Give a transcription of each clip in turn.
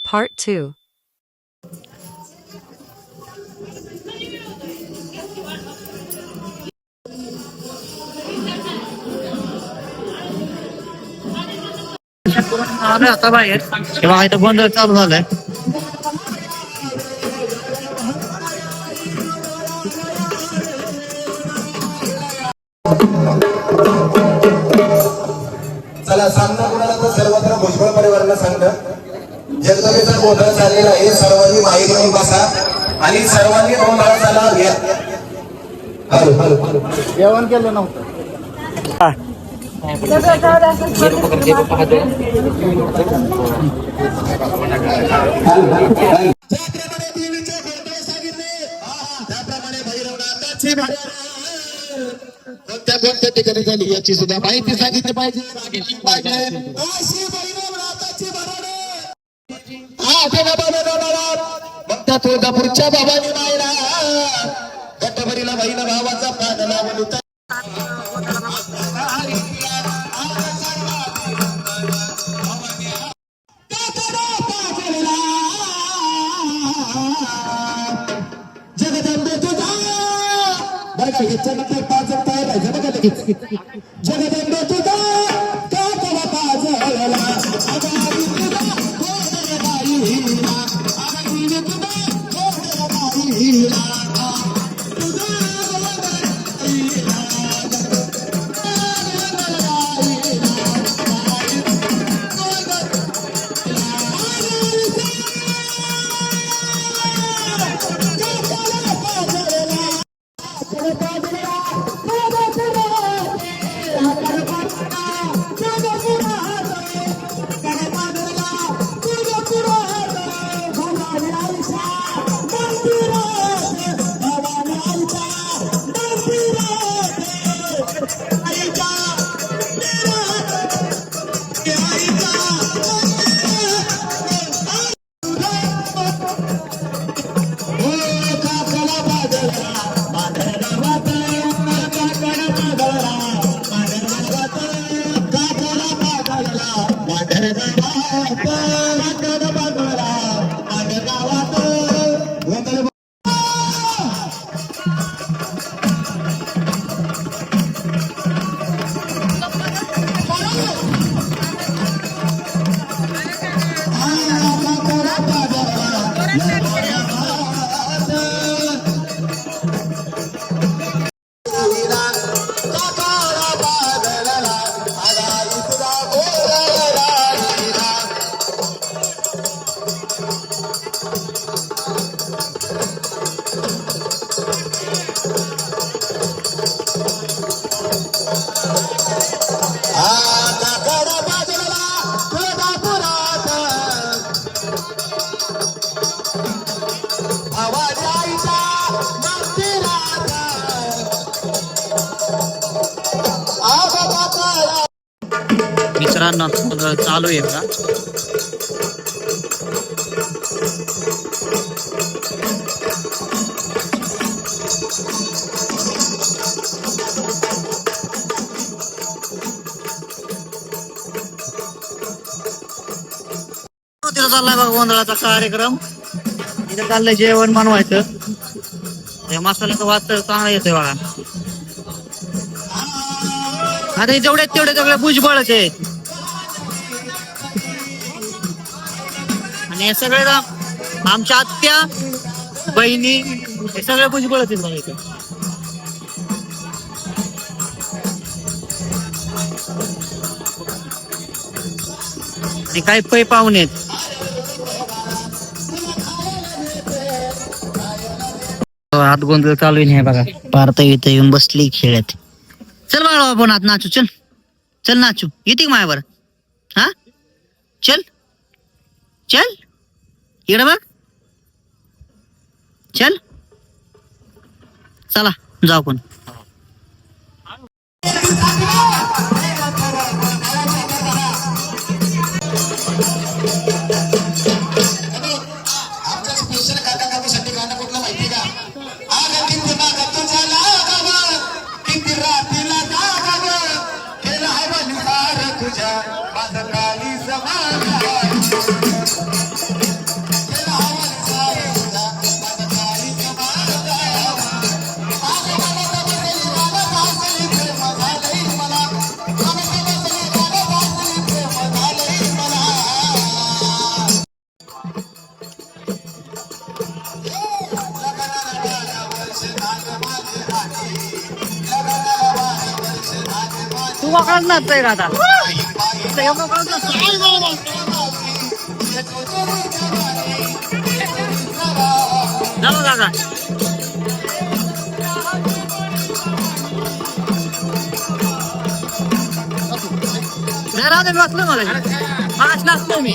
Part 2. आता बाहेर तेव्हा इथं गोंधळ चालू झालाय. चला सामना कुणाला तर सर्वत्र भुजबळ परिवाराला सांगणं जगदबेचा गोंधळ चाललेला आहे. सर्वांनी माहिती घेऊन बसा आणि सर्वांनी गोंधळाला घ्या. हॅलो हॅलो जेवण केलं नव्हतं. कोणत्या कोणत्या ठिकाणी झाली याची सुद्धा माहिती सांगितली पाहिजे. तुळजापूरच्या बाबांनी मायला गटभरीला बहिण भावाचा पान लावून जगदंबे तुझा बघा ह्याच्या नंतर पाच तयार आहे बघा लगेच. जगदंबे तुझा का तुला पाजळला आगामी तुझा गोडर बाईला आगामी तुझा गोडर बाईला मित्रांनो चालू आहे का? चाललाय बघा गोंधळाचा कार्यक्रम. इथे चाललंय जेवण बनवायचं. मसाल्याचा वास चांगला येतोय बघा. आता जेवढे तेवढे सगळे भुजबळच आहेत आणि हे सगळे आमच्या आत्या बहिणी हे सगळे भुजबळच आहेत बघा इथे. आणि काही पै पाहुणे आहेत. हात गोंधळ चालू नाही बघा. पार्थ इथे येऊन बसली खेळत. चल बाळा आपण आज नाचू. चल चल नाचू. येते का मायावर? हा चल चल इकडे बघ. चल चला जाऊ पण. स्पेशल काका काकूसाठी गाणं कुठलं माहिती का? आग किती नागात झाला गावा मोकळाच नसतोय का आता मोकळाच नसतोय झालं दादा घरात वाचलं मला आज नसतो मी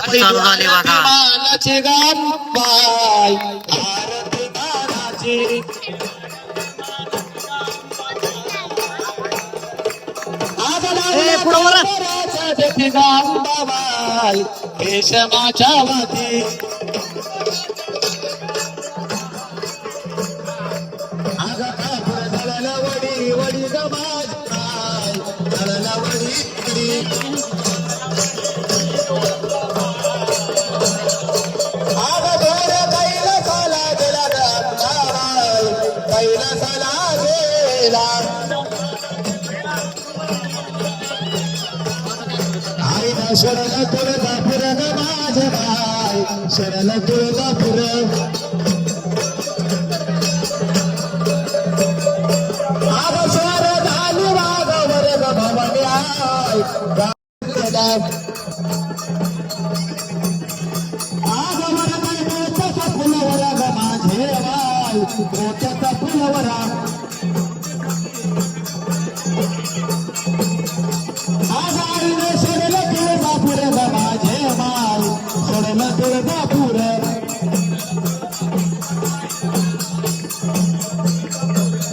चालू झाले बघा मानाचे गान बाय आरती गानाची गान बाबाय रेशमाच्या वाती वडी वडी गमाज वडी शरण तुळजापूर माझ बाय शरण तुळजापूर आगस्वर झाली वाघवर भवन्याय आगवर मोठ्याचा फुलवर माझे बाय मोठ्याचा फुलवरा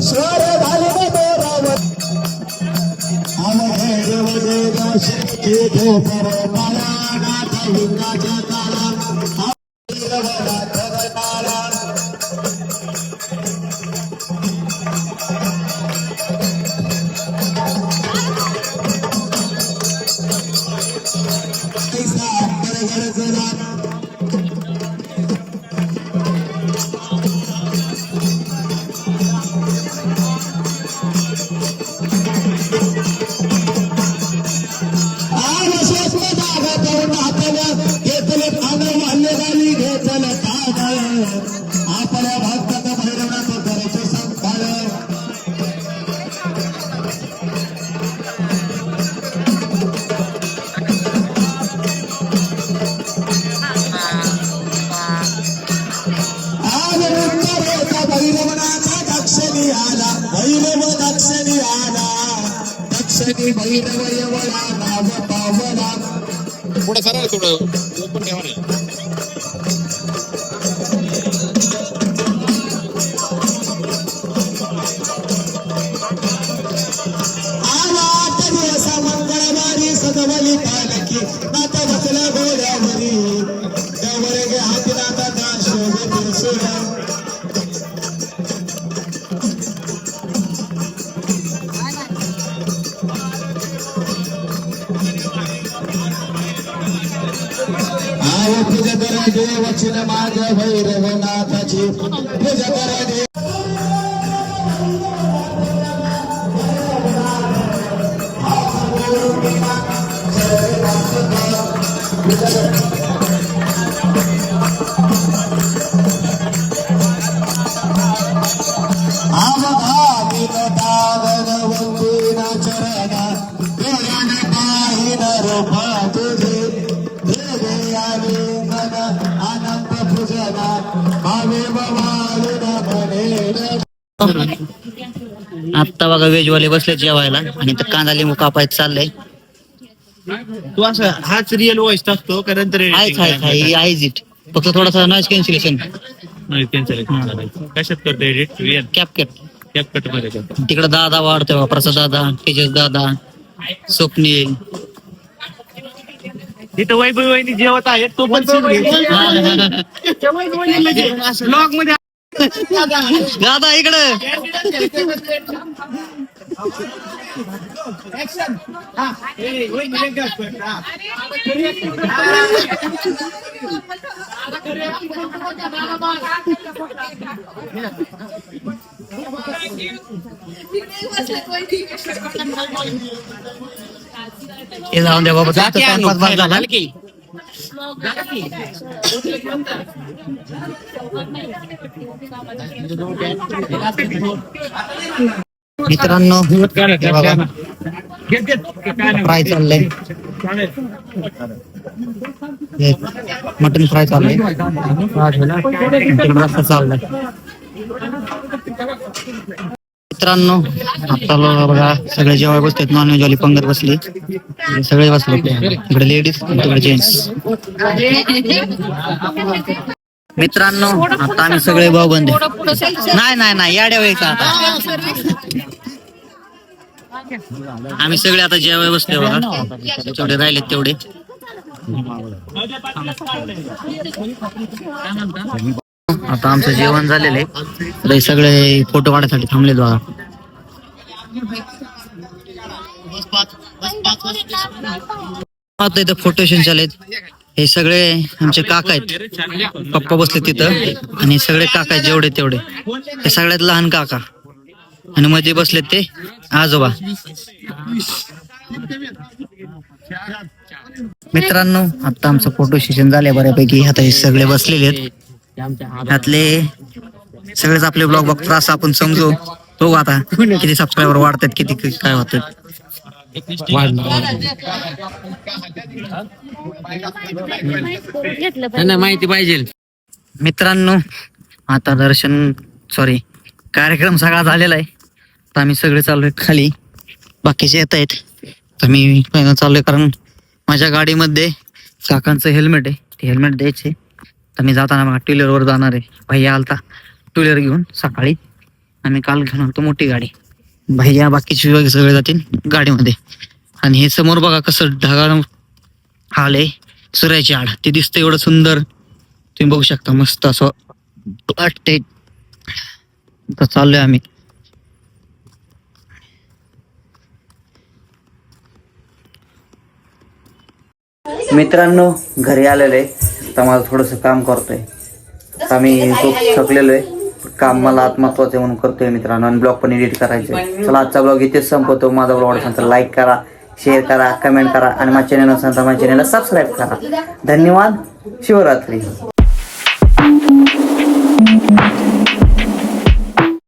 स्वर झाले बरोबर आपल्या भक्ताचा भैरवनाथ करायचे संपाळ आज उत्तरेचा भैरवनाथा दक्षिणी आला भैरव दक्षिणी आला दक्षिणी भैरव यवळा नाव पावला पुढे सरळ थोडं ओपन ठेवा ना सजवली पालखी नाता बसल्या घोड्यावरी त्यावर गे हाती नाता दाश सुरा आव पूजा करा देवचिन माग भैरवनाथाची पूजा करा देव आत्ता बघा वेजवाले बसले जेवायला आणि तर कांदा लिंबू कापायचं चाललंय. तू असं हाच रिअल वॉइस टाकतो का नंतर आहेच इट फक्त थोडासा नॉइज कॅन्सलेशन कशात करतो एडिट रिअल कॅपकट मध्ये करतो. तिकडे दादा वाढतोय प्रसाद दादा तेजस दादा स्वप्नील तिथं वैभव वहिनी जेवत आहेत तो पण ब्लॉग मध्ये दादा इकडे हे जाऊन द्या बाबा तुमचा टाइमपास बंद झाला. मित्रांनो फ्राय चाललंय मटन फ्राय चाललंय रस्ता चाललाय. मित्रांनो आता बघा सगळे जेव्हा बसतात नॉनव्हेज वाली पंगत बसली सगळे बसले इकडे लेडीज तिकडे जेंट्स. मित्रांनो आता आम्ही सगळे भाऊ बंद नाही याड्या व्हायचा आता आम्ही सगळे आता जेव्हा बसले बघा जेवढे राहिलेत तेवढे. आता आमचं जेवण झालेलं आहे सगळे फोटो काढायसाठी थांबले बघा. आता इथं फोटो सेशन चालेत. हे सगळे आमचे काका आहेत पप्पा बसले तिथं आणि सगळे काका आहेत जेवढे तेवढे हे सगळ्यात लहान काका आणि मध्ये बसलेत ते आजोबा. मित्रांनो आता आमचं फोटो सेशन झालंय बऱ्यापैकी. आता हे सगळे बसलेले आहेत त्यातले सगळेच आपले ब्लॉग बघतात असं आपण समजू. बघू आता किती सबस्क्रायबर वाढतात किती काय होतात. माहिती पाहिजे. मित्रांनो आता कार्यक्रम सगळा झालेला आहे तर आम्ही सगळे चाललोय खाली. बाकीचे येत आहेत तर मी चाललोय कारण माझ्या गाडीमध्ये काकांचं हेल्मेट आहे ते हेल्मेट द्यायचे. तर मी जाताना बघा टू व्हीलरवर जाणार आहे. भैया आलता टू व्हीलर घेऊन सकाळी आम्ही काल घेऊन आलतो मोठी गाडी. भैया बाकीचे सगळे जातील गाडीमध्ये. आणि हे समोर बघा कसं ढगाळ आलंय सूर्याची आड ते दिसतं एवढं सुंदर तुम्ही बघू शकता मस्त असं वाटतंय. तर चाललोय आम्ही. मित्रांनो घरी आलेलो आहे तर मला थोडंसं काम करतोय. आम्ही खूप थकलेलो आहे. काम मला आत महत्वाचं म्हणून करतोय मित्रांनो आणि ब्लॉग पण एडिट करायचं. चला आजचा ब्लॉग इथेच संपवतो. माझा ब्लॉग आवडला तर लाईक करा शेअर करा कमेंट करा आणि माझ्या चॅनल असेल तर माझ्या चॅनलला सबस्क्राईब करा. धन्यवाद. शिवरात्री.